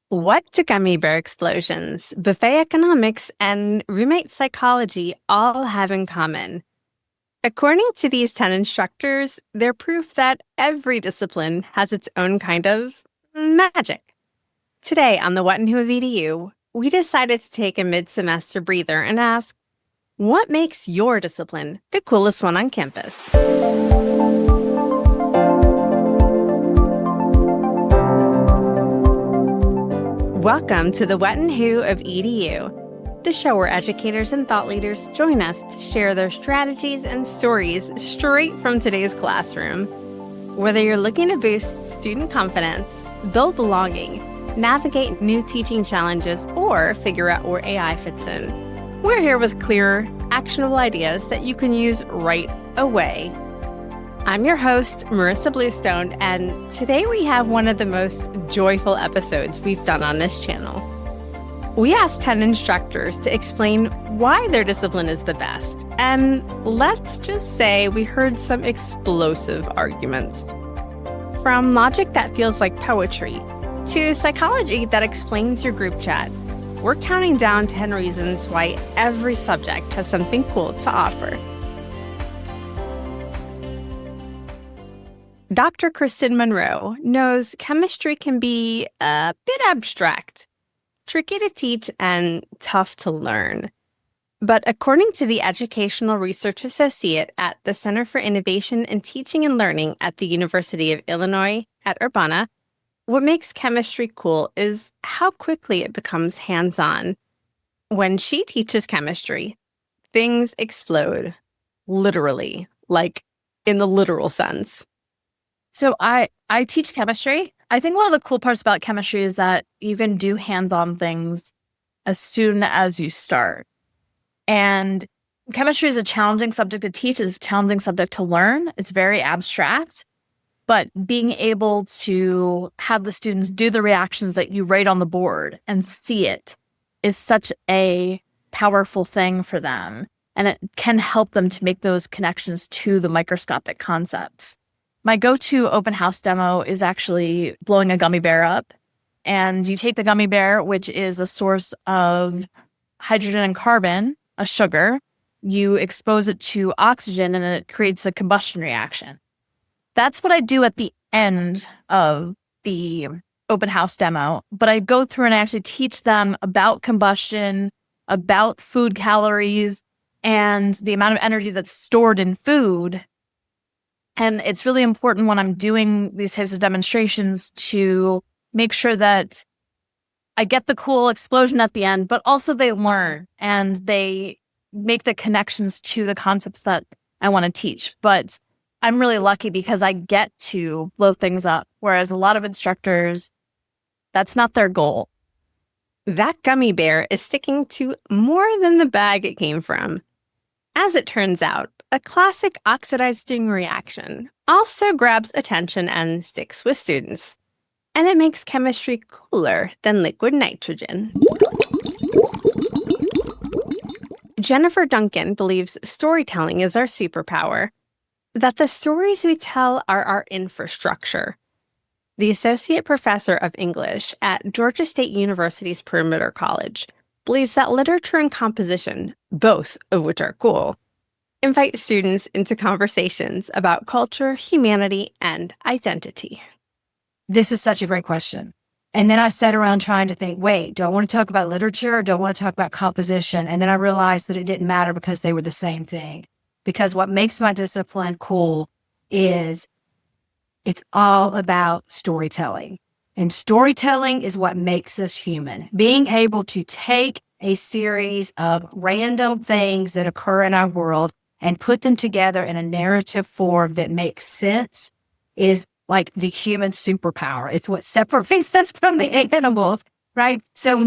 What do gummy bear explosions, buffet economics, and roommate psychology all have in common? According to these 10 instructors, they're proof that every discipline has its own kind of magic. Today on the What and Who of EDU, we decided to take a mid-semester breather and ask, what makes your discipline the coolest one on campus? Welcome to the What and Who of EDU, the show where educators and thought leaders join us to share their strategies and stories straight from today's classroom. Whether you're looking to boost student confidence, build belonging, navigate new teaching challenges, or figure out where AI fits in, we're here with clear, actionable ideas that you can use right away. I'm your host, Marissa Bluestone, and today we have one of the most joyful episodes we've done on this channel. We asked 10 instructors to explain why their discipline is the best, and let's just say we heard some explosive arguments. From logic that feels like poetry to psychology that explains your group chat, we're counting down 10 reasons why every subject has something cool to offer. Dr. Kristen Monroe knows chemistry can be a bit abstract, tricky to teach, and tough to learn. But according to the Educational Research Associate at the Center for Innovation in Teaching and Learning at the University of Illinois at Urbana, what makes chemistry cool is how quickly it becomes hands-on. When she teaches chemistry, things explode, literally, like in the literal sense. So I teach chemistry. I think one of the cool parts about chemistry is that you can do hands-on things as soon as you start. And chemistry is a challenging subject to teach, it's a challenging subject to learn. It's very abstract, but being able to have the students do the reactions that you write on the board and see it is such a powerful thing for them. And it can help them to make those connections to the microscopic concepts. My go-to open house demo is actually blowing a gummy bear up. And you take the gummy bear, which is a source of hydrogen and carbon, a sugar, you expose it to oxygen and it creates a combustion reaction. That's what I do at the end of the open house demo. But I go through and I actually teach them about combustion, about food calories, and the amount of energy that's stored in food. And it's really important when I'm doing these types of demonstrations to make sure that I get the cool explosion at the end, but also they learn and they make the connections to the concepts that I want to teach. But I'm really lucky because I get to blow things up, whereas a lot of instructors, that's not their goal. That gummy bear is sticking to more than the bag it came from. As it turns out, a classic oxidizing reaction also grabs attention and sticks with students. And it makes chemistry cooler than liquid nitrogen. Jennifer Duncan believes storytelling is our superpower, that the stories we tell are our infrastructure. The associate professor of English at Georgia State University's Perimeter College believes that literature and composition, both of which are cool, invite students into conversations about culture, humanity, and identity. This is such a great question. And then I sat around trying to think, wait, do I want to talk about literature or do I want to talk about composition? And then I realized that it didn't matter because they were the same thing. Because what makes my discipline cool is it's all about storytelling. And storytelling is what makes us human. Being able to take a series of random things that occur in our world and put them together in a narrative form that makes sense is like the human superpower. It's what separates us from the animals, right? So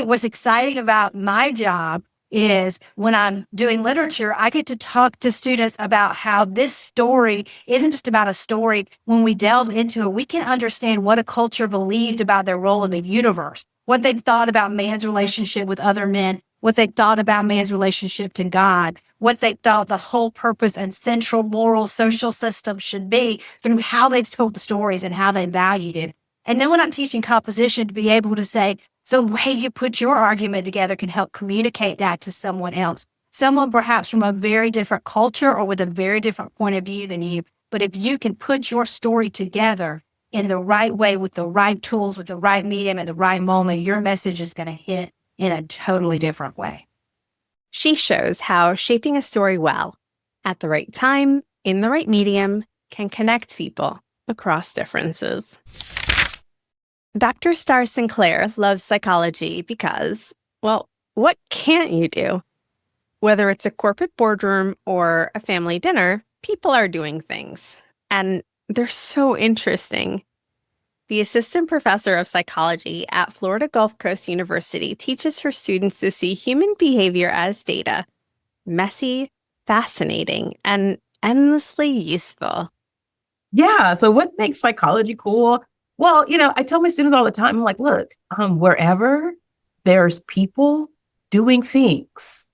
what's exciting about my job is when I'm doing literature, I get to talk to students about how this story isn't just about a story. When we delve into it, we can understand what a culture believed about their role in the universe, what they thought about man's relationship with other men, what they thought about man's relationship to God, what they thought the whole purpose and central moral social system should be through how they told the stories and how they valued it. And then when I'm teaching composition, to be able to say, so the way you put your argument together can help communicate that to someone else. Someone perhaps from a very different culture or with a very different point of view than you. But if you can put your story together in the right way, with the right tools, with the right medium at the right moment, your message is going to hit in a totally different way. She shows how shaping a story well, at the right time, in the right medium, can connect people across differences. Dr. Starr Sinclair loves psychology because, well, what can't you do? Whether it's a corporate boardroom or a family dinner, people are doing things, and they're so interesting. The assistant professor of psychology at Florida Gulf Coast University teaches her students to see human behavior as data, messy, fascinating, and endlessly useful. Yeah. So what makes psychology cool? Well, I tell my students all the time, I'm like, look, wherever there's people doing things,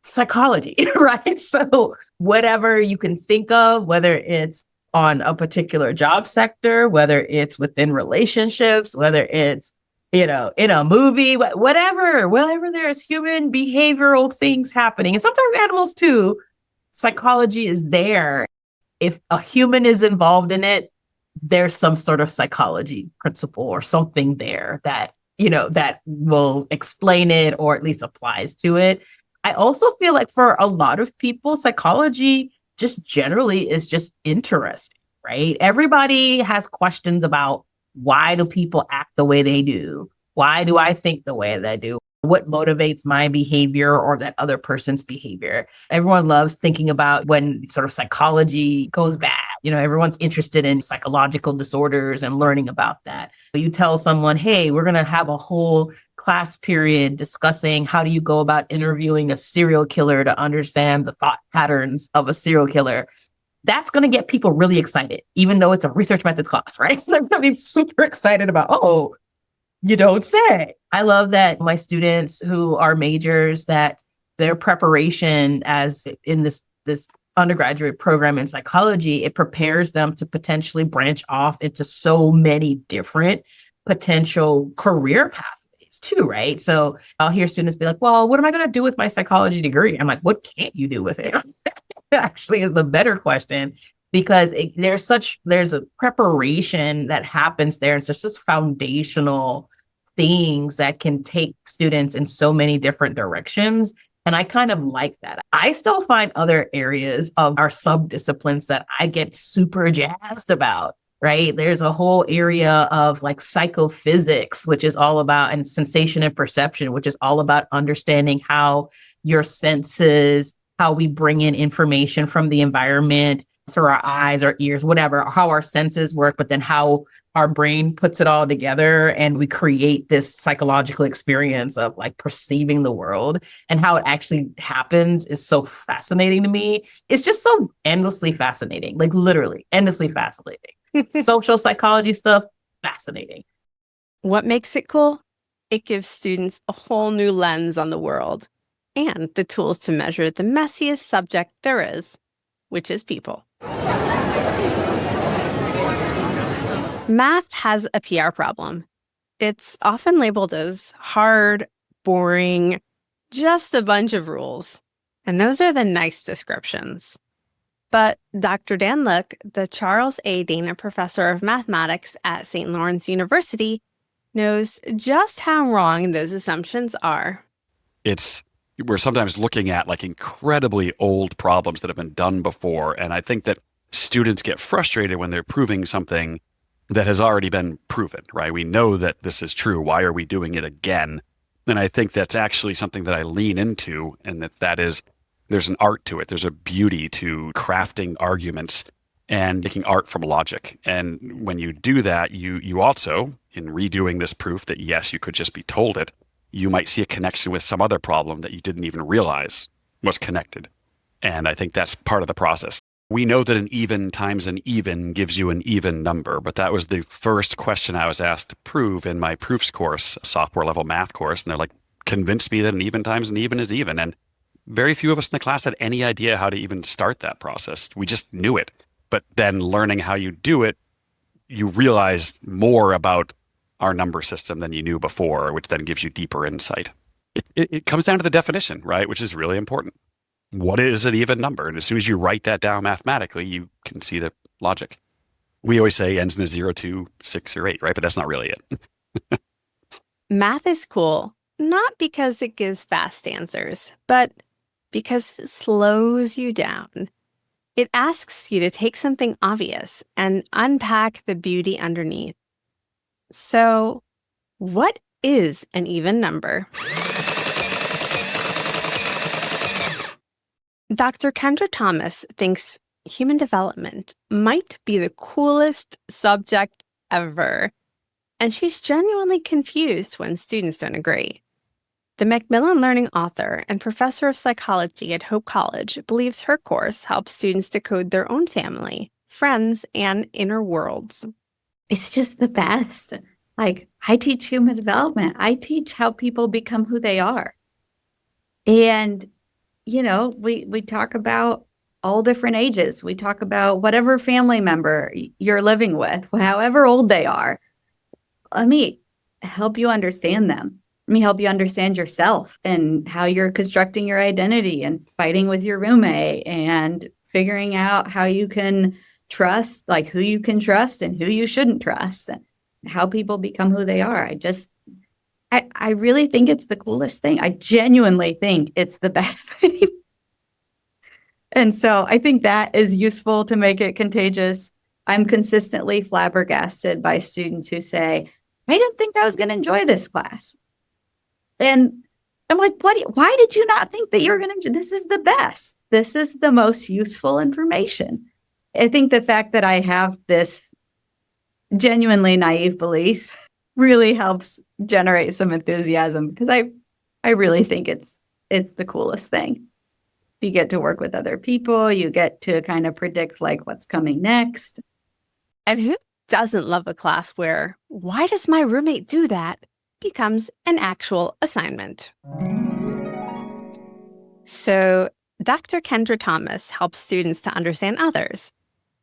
psychology, right? So whatever you can think of, whether it's on a particular job sector, whether it's within relationships, whether it's, in a movie, whatever there's human behavioral things happening, and sometimes animals too, psychology is there. If a human is involved in it, there's some sort of psychology principle or something there that, that will explain it or at least applies to it. I also feel like for a lot of people, psychology just generally is just interesting, right? Everybody has questions about, why do people act the way they do? Why do I think the way that I do? What motivates my behavior or that other person's behavior? Everyone loves thinking about when sort of psychology goes bad. Everyone's interested in psychological disorders and learning about that. You tell someone, hey, we're going to have a whole class period discussing how do you go about interviewing a serial killer to understand the thought patterns of a serial killer. That's going to get people really excited, even though it's a research method class, right? So they're going to be super excited about, oh, you don't say. I love that my students who are majors, that their preparation as in this undergraduate program in psychology, it prepares them to potentially branch off into so many different potential career pathways too, right? So I'll hear students be like, well, what am I going to do with my psychology degree? I'm like, what can't you do with it? Actually is the better question, because there's a preparation that happens there. It's just this foundational things that can take students in so many different directions. And I kind of like that. I still find other areas of our subdisciplines that I get super jazzed about, right? There's a whole area of like psychophysics, which is all about, and sensation and perception, which is all about understanding how your senses, how we bring in information from the environment through our eyes, our ears, whatever, how our senses work, but then how our brain puts it all together and we create this psychological experience of like perceiving the world, and how it actually happens is so fascinating to me. It's just so endlessly fascinating, like literally endlessly fascinating. Social psychology stuff, fascinating. What makes it cool? It gives students a whole new lens on the world and the tools to measure the messiest subject there is, which is people. Math has a PR problem. It's often labeled as hard, boring, just a bunch of rules. And those are the nice descriptions. But Dr. Dan Look, the Charles A. Dana Professor of Mathematics at St. Lawrence University, knows just how wrong those assumptions are. We're sometimes looking at like incredibly old problems that have been done before. And I think that students get frustrated when they're proving something that has already been proven, right? We know that this is true. Why are we doing it again? And I think that's actually something that I lean into, and there's an art to it. There's a beauty to crafting arguments and making art from logic. And when you do that, you also, in redoing this proof that yes, you could just be told it, you might see a connection with some other problem that you didn't even realize was connected. And I think that's part of the process. We know that an even times an even gives you an even number, but that was the first question I was asked to prove in my proofs course, sophomore level math course. And they're like, convince me that an even times an even is even. And very few of us in the class had any idea how to even start that process. We just knew it. But then learning how you do it you realize more about our number system than you knew before, which then gives you deeper insight. It comes down to the definition, right? Which is really important. What is an even number? And as soon as you write that down mathematically, you can see the logic. We always say ends in a 0, 2, 6, or 8, right? But that's not really it. Math is cool, not because it gives fast answers, but because it slows you down. It asks you to take something obvious and unpack the beauty underneath. So, what is an even number? Dr. Kendra Thomas thinks human development might be the coolest subject ever, and she's genuinely confused when students don't agree. The Macmillan Learning author and professor of psychology at Hope College believes her course helps students decode their own family, friends, and inner worlds. It's just the best. Like, I teach human development. I teach how people become who they are. And, you know, we talk about all different ages. We talk about whatever family member you're living with, however old they are. Let me help you understand them. Let me help you understand yourself and how you're constructing your identity and fighting with your roommate and figuring out how you can trust, like who you can trust and who you shouldn't trust, and how people become who they are. I really think it's the coolest thing. I genuinely think it's the best thing. And so I think that is useful to make it contagious. I'm consistently flabbergasted by students who say, I didn't think I was going to enjoy this class. And I'm like, why did you not think that you're going to? This is the best. This is the most useful information. I think the fact that I have this genuinely naive belief really helps generate some enthusiasm, because I really think it's the coolest thing. You get to work with other people. You get to kind of predict like what's coming next. And who doesn't love a class where, why does my roommate do that, becomes an actual assignment? So Dr. Kendra Thomas helps students to understand others,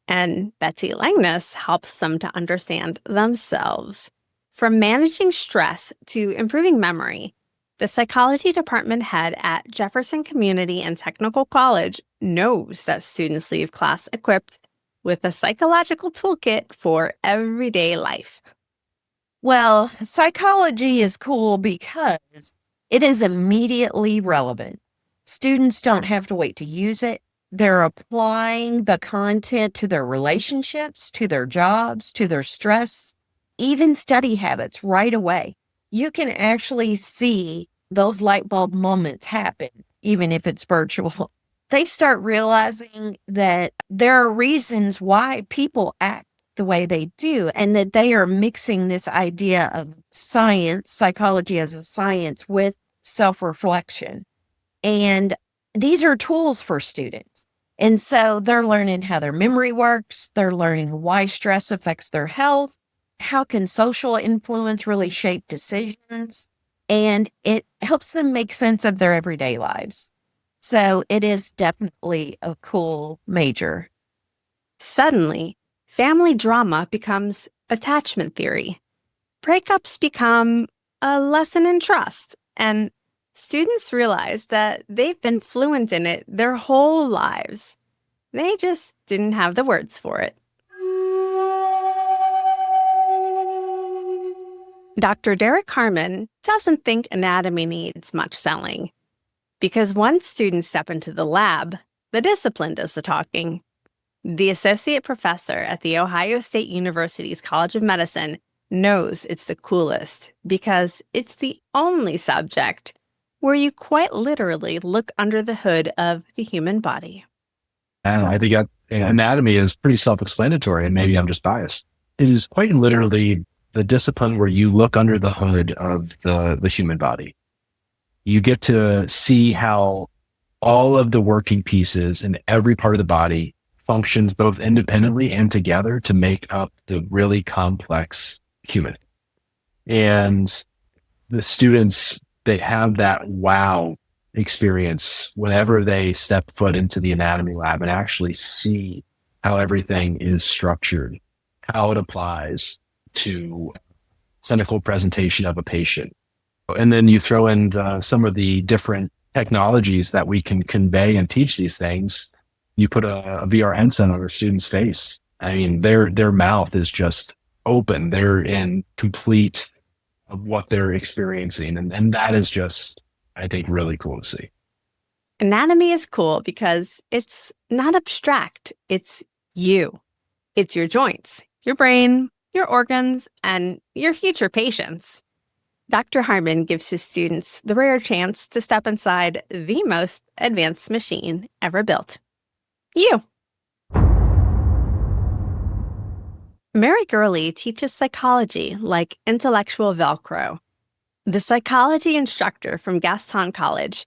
and Betsy Langness helps them to understand themselves. From managing stress to improving memory, the psychology department head at Jefferson Community and Technical College knows that students leave class equipped with a psychological toolkit for everyday life. Well, psychology is cool because it is immediately relevant. Students don't have to wait to use it. They're applying the content to their relationships, to their jobs, to their stress, even study habits right away. You can actually see those light bulb moments happen, even if it's virtual. They start realizing that there are reasons why people act the way they do, and that they are mixing this idea of science, psychology as a science, with self-reflection. And these are tools for students. And so they're learning how their memory works. They're learning why stress affects their health. How can social influence really shape decisions? And it helps them make sense of their everyday lives. So it is definitely a cool major. Suddenly, family drama becomes attachment theory. Breakups become a lesson in trust, and students realize that they've been fluent in it their whole lives. They just didn't have the words for it. Dr. Derek Harmon doesn't think anatomy needs much selling, because once students step into the lab, the discipline does the talking. The associate professor at The Ohio State University's College of Medicine knows it's the coolest because it's the only subject where you quite literally look under the hood of the human body. And I think anatomy is pretty self-explanatory, and maybe I'm just biased. It is quite literally the discipline where you look under the hood of the human body. You get to see how all of the working pieces in every part of the body functions both independently and together to make up the really complex human. And the students, they have that wow experience whenever they step foot into the anatomy lab and actually see how everything is structured, how it applies to clinical presentation of a patient. And then you throw in some of the different technologies that we can convey and teach these things. You put a VR headset on a student's face. I mean, their mouth is just open. They're in complete of what they're experiencing. And that is just, I think, really cool to see. Anatomy is cool because it's not abstract. It's you. It's your joints, your brain, your organs, and your future patients. Dr. Harmon gives his students the rare chance to step inside the most advanced machine ever built. You. Mary Gurley teaches psychology like intellectual Velcro. The psychology instructor from Gaston College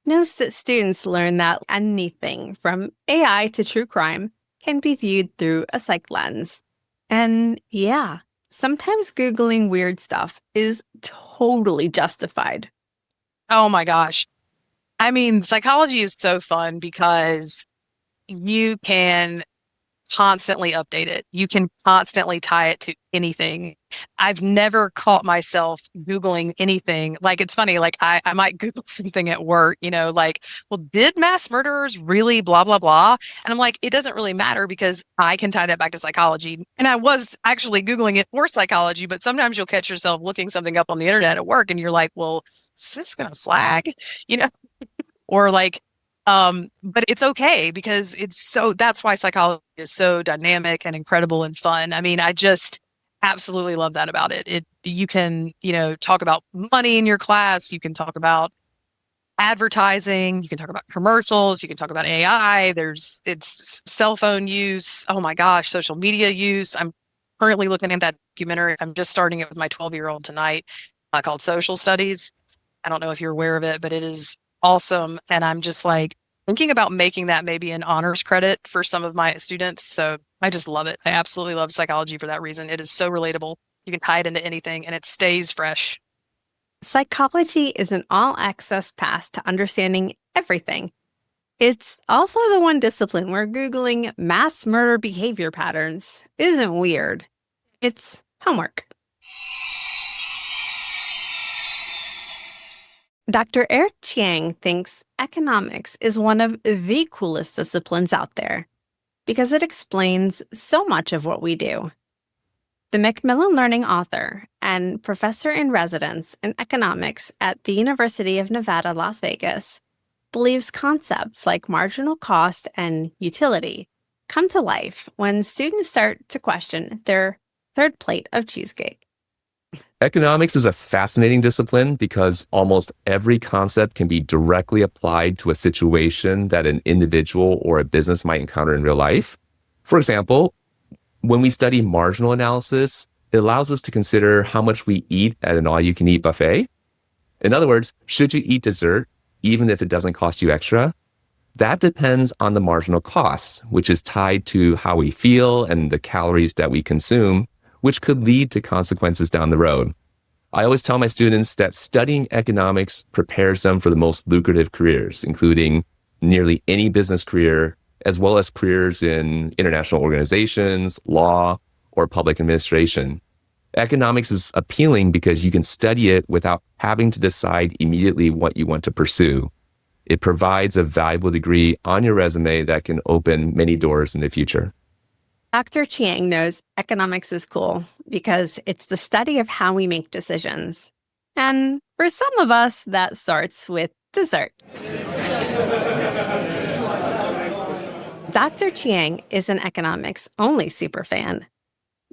knows that students learn that anything from AI to true crime can be viewed through a psych lens. And yeah, sometimes Googling weird stuff is totally justified. Oh my gosh. I mean, psychology is so fun because you can constantly update it. You can constantly tie it to anything. I've never caught myself Googling anything. Like, it's funny, like I might Google something at work, like, well, did mass murderers really blah, blah, blah? And I'm like, it doesn't really matter because I can tie that back to psychology. And I was actually Googling it for psychology, but sometimes you'll catch yourself looking something up on the internet at work and you're like, well, is this going to flag? Or like, but it's okay because that's why psychology is so dynamic and incredible and fun. I mean, I just absolutely love that about it. You can, talk about money in your class. You can talk about advertising. You can talk about commercials. You can talk about AI. It's cell phone use. Oh my gosh, social media use. I'm currently looking at that documentary. I'm just starting it with my 12-year-old tonight called Social Studies. I don't know if you're aware of it, but it is awesome. And I'm just like thinking about making that maybe an honors credit for some of my students. So I just love it. I absolutely love psychology for that reason. It is so relatable. You can tie it into anything and it stays fresh. Psychology is an all-access pass to understanding everything. It's also the one discipline where Googling mass murder behavior patterns isn't weird. It's homework. Dr. Eric Chiang thinks economics is one of the coolest disciplines out there because it explains so much of what we do. The Macmillan Learning author and professor in residence in economics at the University of Nevada, Las Vegas, believes concepts like marginal cost and utility come to life when students start to question their third plate of cheesecake. Economics is a fascinating discipline because almost every concept can be directly applied to a situation that an individual or a business might encounter in real life. For example, when we study marginal analysis, it allows us to consider how much we eat at an all-you-can-eat buffet. In other words, should you eat dessert even if it doesn't cost you extra? That depends on the marginal cost, which is tied to how we feel and the calories that we consume, which could lead to consequences down the road. I always tell my students that studying economics prepares them for the most lucrative careers, including nearly any business career, as well as careers in international organizations, law, or public administration. Economics is appealing because you can study it without having to decide immediately what you want to pursue. It provides a valuable degree on your resume that can open many doors in the future. Dr. Chiang knows economics is cool because it's the study of how we make decisions. And for some of us, that starts with dessert. Dr. Chiang is an economics-only superfan.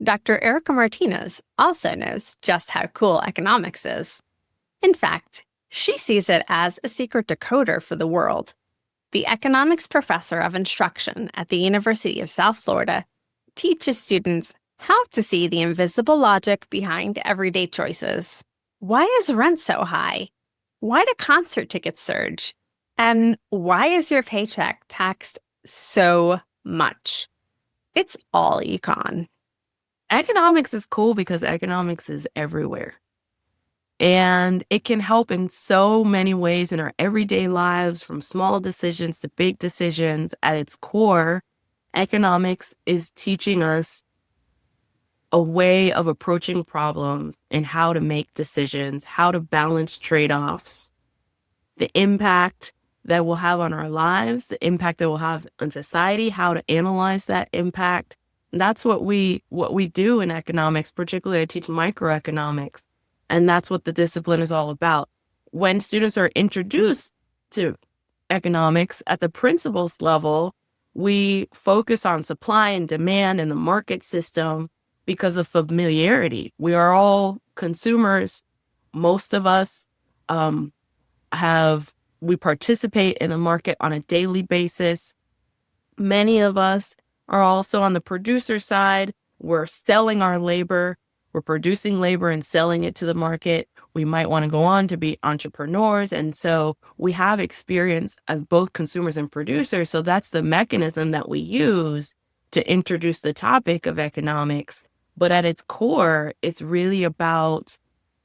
Dr. Erica Martinez also knows just how cool economics is. In fact, she sees it as a secret decoder for the world. The economics professor of instruction at the University of South Florida teaches students how to see the invisible logic behind everyday choices. Why is rent so high? Why do concert tickets surge? And why is your paycheck taxed so much? It's all econ. Economics is cool because economics is everywhere. And it can help in so many ways in our everyday lives, from small decisions to big decisions. At its core, economics is teaching us a way of approaching problems and how to make decisions, how to balance trade-offs, the impact that will have on our lives, the impact that will have on society, how to analyze that impact. And that's what we do in economics, particularly I teach microeconomics, and that's what the discipline is all about. When students are introduced to economics at the principles level, we focus on supply and demand and the market system because of familiarity. We are all consumers. Most of us we participate in the market on a daily basis. Many of us are also on the producer side. We're selling our labor. We're producing labor and selling it to the market. We might want to go on to be entrepreneurs. And so we have experience as both consumers and producers. So that's the mechanism that we use to introduce the topic of economics. But at its core, it's really about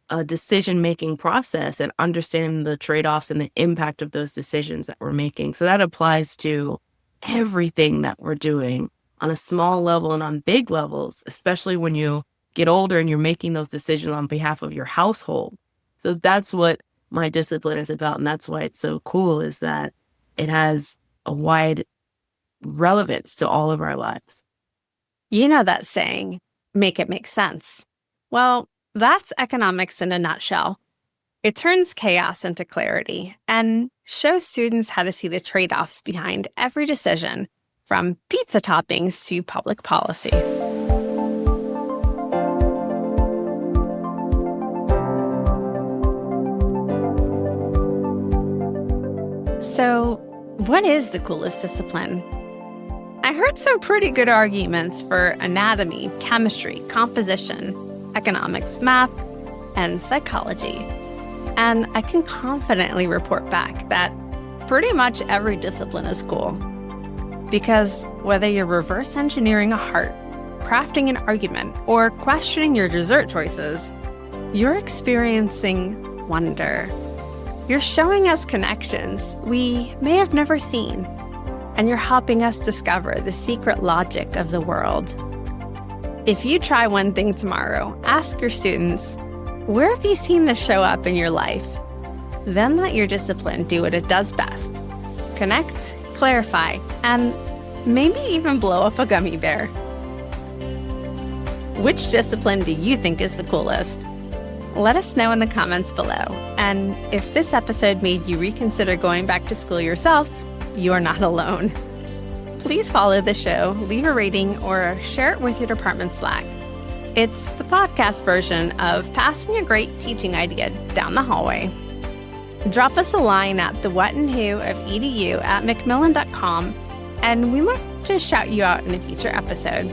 a decision-making process and understanding the trade-offs and the impact of those decisions that we're making. So that applies to everything that we're doing on a small level and on big levels, especially when you get older and you're making those decisions on behalf of your household. So that's what my discipline is about. And that's why it's so cool, is that it has a wide relevance to all of our lives. You know that saying, make it make sense. Well, that's economics in a nutshell. It turns chaos into clarity and shows students how to see the trade-offs behind every decision, from pizza toppings to public policy. So, what is the coolest discipline? I heard some pretty good arguments for anatomy, chemistry, composition, economics, math, and psychology. And I can confidently report back that pretty much every discipline is cool. Because whether you're reverse engineering a heart, crafting an argument, or questioning your dessert choices, you're experiencing wonder. You're showing us connections we may have never seen, and you're helping us discover the secret logic of the world. If you try one thing tomorrow, ask your students, where have you seen this show up in your life? Then let your discipline do what it does best. Connect, clarify, and maybe even blow up a gummy bear. Which discipline do you think is the coolest? Let us know in the comments below. And if this episode made you reconsider going back to school yourself, you are not alone. Please follow the show, leave a rating, or share it with your department Slack. It's the podcast version of passing a great teaching idea down the hallway. Drop us a line at thewhatandwho@macmillan.com, and we might just shout you out in a future episode.